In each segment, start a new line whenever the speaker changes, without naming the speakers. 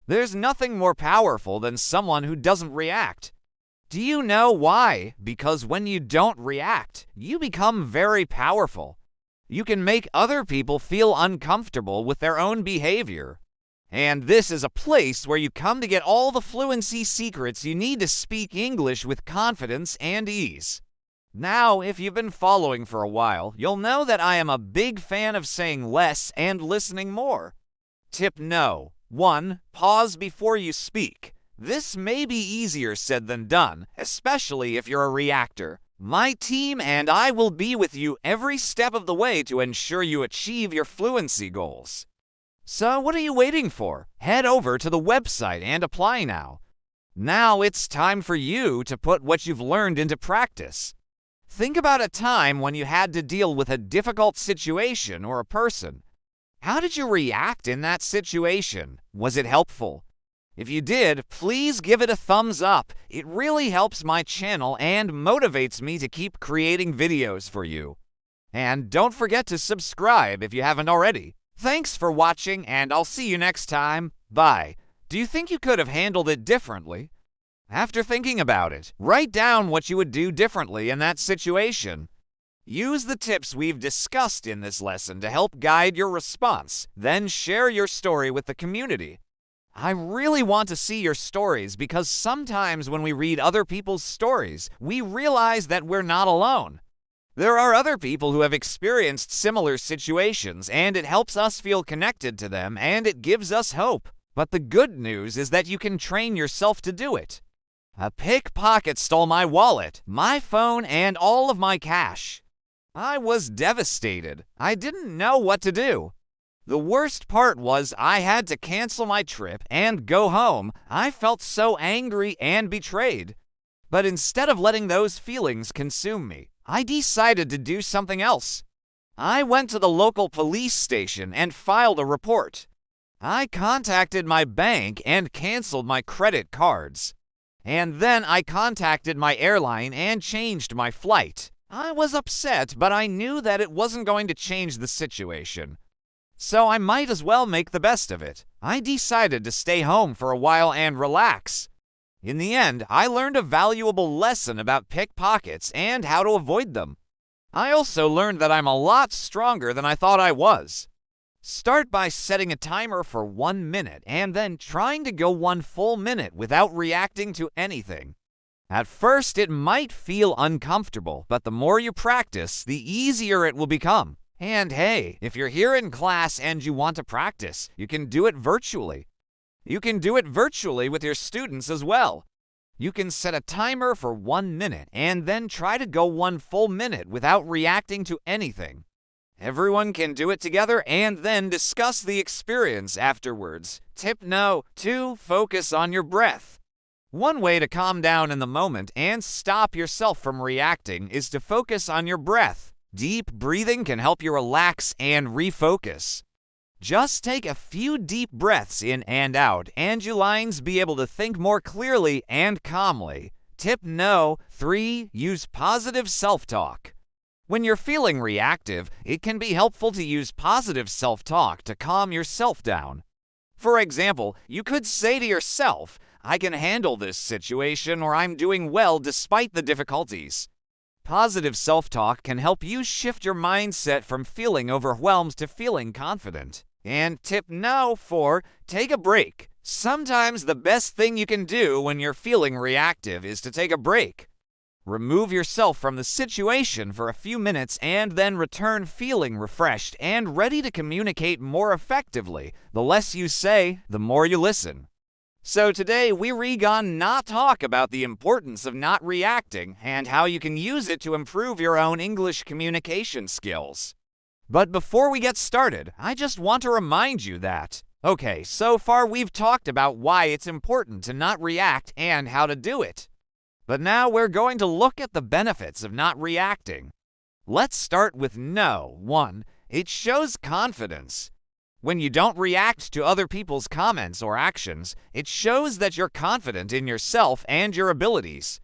There's nothing more powerful than someone who doesn't react. Do you know why? Because when you don't react, you become very powerful. You can make other people feel uncomfortable with their own behavior. And this is a place where you come to get all the fluency secrets you need to speak English with confidence and ease. Now, if you've been following for a while, you'll know that I am a big fan of saying less and listening more. Tip no. 1. Pause before you speak. This may be easier said than done, especially if you're a reactor. My team and I will be with you every step of the way to ensure you achieve your fluency goals. So what are you waiting for? Head over to the website and apply now. Now it's time for you to put what you've learned into practice. Think about a time when you had to deal with a difficult situation or a person. How did you react in that situation? Was it helpful? If you did, please give it a thumbs up. It really helps my channel and motivates me to keep creating videos for you. And don't forget to subscribe if you haven't already. Thanks for watching, and I'll see you next time. Bye. Do you think you could have handled it differently? After thinking about it, write down what you would do differently in that situation. Use the tips we've discussed in this lesson to help guide your response. Then share your story with the community. I really want to see your stories because sometimes when we read other people's stories, we realize that we're not alone. There are other people who have experienced similar situations, and it helps us feel connected to them, and it gives us hope. But the good news is that you can train yourself to do it. A pickpocket stole my wallet, my phone, and all of my cash. I was devastated. I didn't know what to do. The worst part was I had to cancel my trip and go home. I felt so angry and betrayed. But instead of letting those feelings consume me, I decided to do something else. I went to the local police station and filed a report. I contacted my bank and canceled my credit cards. And then I contacted my airline and changed my flight. I was upset, but I knew that it wasn't going to change the situation. So I might as well make the best of it. I decided to stay home for a while and relax. In the end, I learned a valuable lesson about pickpockets and how to avoid them. I also learned that I'm a lot stronger than I thought I was. Start by setting a timer for 1 minute and then trying to go 1 full minute without reacting to anything. At first, it might feel uncomfortable, but the more you practice, the easier it will become. And hey, if you're here in class and you want to practice, you can do it virtually. You can do it virtually with your students as well. You can set a timer for 1 minute and then try to go 1 full minute without reacting to anything. Everyone can do it together and then discuss the experience afterwards. Tip no. 2. Focus on your breath. One way to calm down in the moment and stop yourself from reacting is to focus on your breath. Deep breathing can help you relax and refocus. Just take a few deep breaths in and out, and you'll be able to think more clearly and calmly. Tip no. 3. Use positive self-talk. When you're feeling reactive, it can be helpful to use positive self-talk to calm yourself down. For example, you could say to yourself, "I can handle this situation," or "I'm doing well despite the difficulties." Positive self-talk can help you shift your mindset from feeling overwhelmed to feeling confident. And tip no. 4. Take a break. Sometimes the best thing you can do when you're feeling reactive is to take a break. Remove yourself from the situation for a few minutes and then return feeling refreshed and ready to communicate more effectively. The less you say, the more you listen. So today we're gonna not talk about the importance of not reacting and how you can use it to improve your own English communication skills. But before we get started, I just want to remind you that, okay, so far we've talked about why it's important to not react and how to do it. But now we're going to look at the benefits of not reacting. Let's start with no. 1. It shows confidence. When you don't react to other people's comments or actions, it shows that you're confident in yourself and your abilities.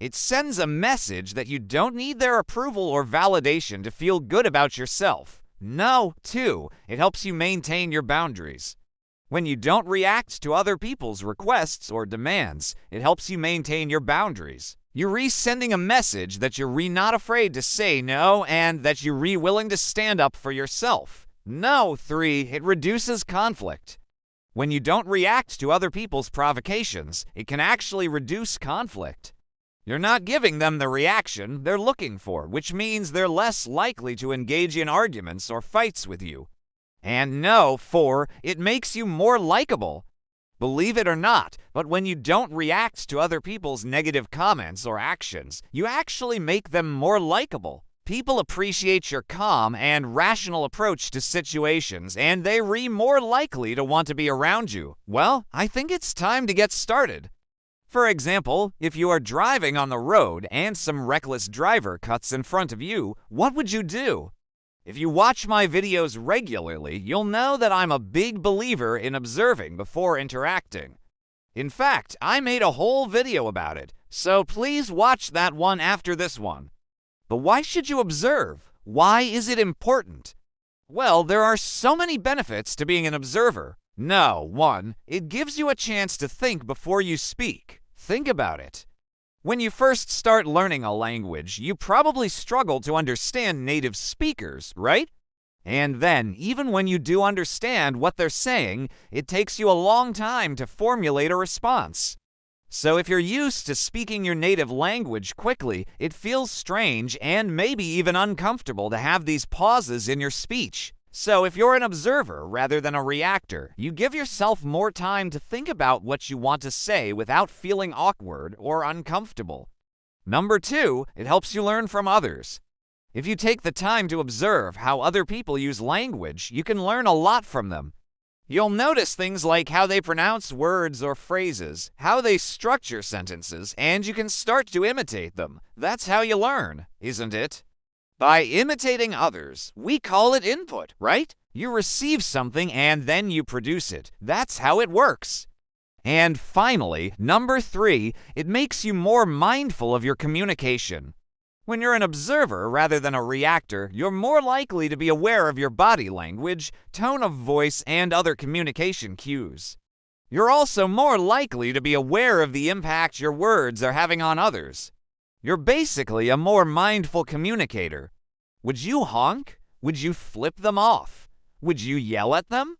It sends a message that you don't need their approval or validation to feel good about yourself. No. 2. It helps you maintain your boundaries. When you don't react to other people's requests or demands, it helps you maintain your boundaries. You're sending a message that you're not afraid to say no and that you're willing to stand up for yourself. No, 3, it reduces conflict. When you don't react to other people's provocations, it can actually reduce conflict. You're not giving them the reaction they're looking for, which means they're less likely to engage in arguments or fights with you. And no, 4, it makes you more likable. Believe it or not, but when you don't react to other people's negative comments or actions, you actually make them more likable. People appreciate your calm and rational approach to situations, and they're more likely to want to be around you. Well, I think it's time to get started. For example, if you are driving on the road and some reckless driver cuts in front of you, what would you do? If you watch my videos regularly, you'll know that I'm a big believer in observing before interacting. In fact, I made a whole video about it, so please watch that one after this one. But why should you observe? Why is it important? Well, there are so many benefits to being an observer. No, 1, it gives you a chance to think before you speak. Think about it. When you first start learning a language, you probably struggle to understand native speakers, right? And then, even when you do understand what they're saying, it takes you a long time to formulate a response. So if you're used to speaking your native language quickly, it feels strange and maybe even uncomfortable to have these pauses in your speech. So if you're an observer rather than a reactor, you give yourself more time to think about what you want to say without feeling awkward or uncomfortable. Number 2, it helps you learn from others. If you take the time to observe how other people use language, you can learn a lot from them. You'll notice things like how they pronounce words or phrases, how they structure sentences, and you can start to imitate them. That's how you learn, isn't it? By imitating others, we call it input, right? You receive something and then you produce it. That's how it works. And finally, number 3, it makes you more mindful of your communication. When you're an observer rather than a reactor, you're more likely to be aware of your body language, tone of voice, and other communication cues. You're also more likely to be aware of the impact your words are having on others. You're basically a more mindful communicator. Would you honk? Would you flip them off? Would you yell at them?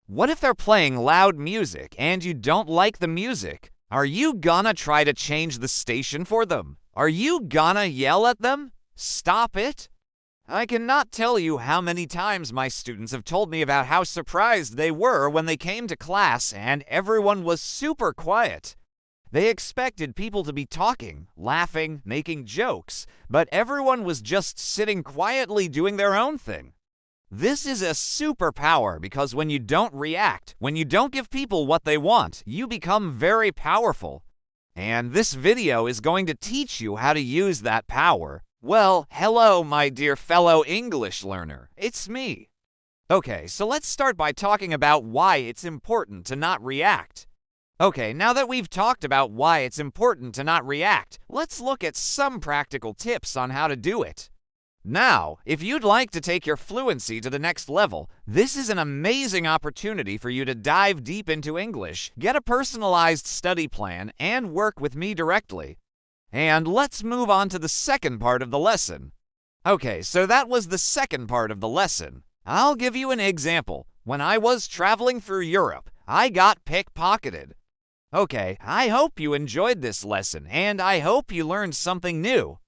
What if they're playing loud music and you don't like the music? Are you gonna try to change the station for them? Are you gonna yell at them? Stop it! I cannot tell you how many times my students have told me about how surprised they were when they came to class and everyone was super quiet. They expected people to be talking, laughing, making jokes, but everyone was just sitting quietly doing their own thing. This is a superpower because when you don't react, when you don't give people what they want, you become very powerful. And this video is going to teach you how to use that power. Well, hello, my dear fellow English learner. It's me. Okay, so let's start by talking about why it's important to not react. Okay, now that we've talked about why it's important to not react, let's look at some practical tips on how to do it. Now, if you'd like to take your fluency to the next level, this is an amazing opportunity for you to dive deep into English, get a personalized study plan, and work with me directly. And let's move on to the second part of the lesson. Okay, so that was the second part of the lesson. I'll give you an example. When I was traveling through Europe, I got pickpocketed. Okay, I hope you enjoyed this lesson, and I hope you learned something new.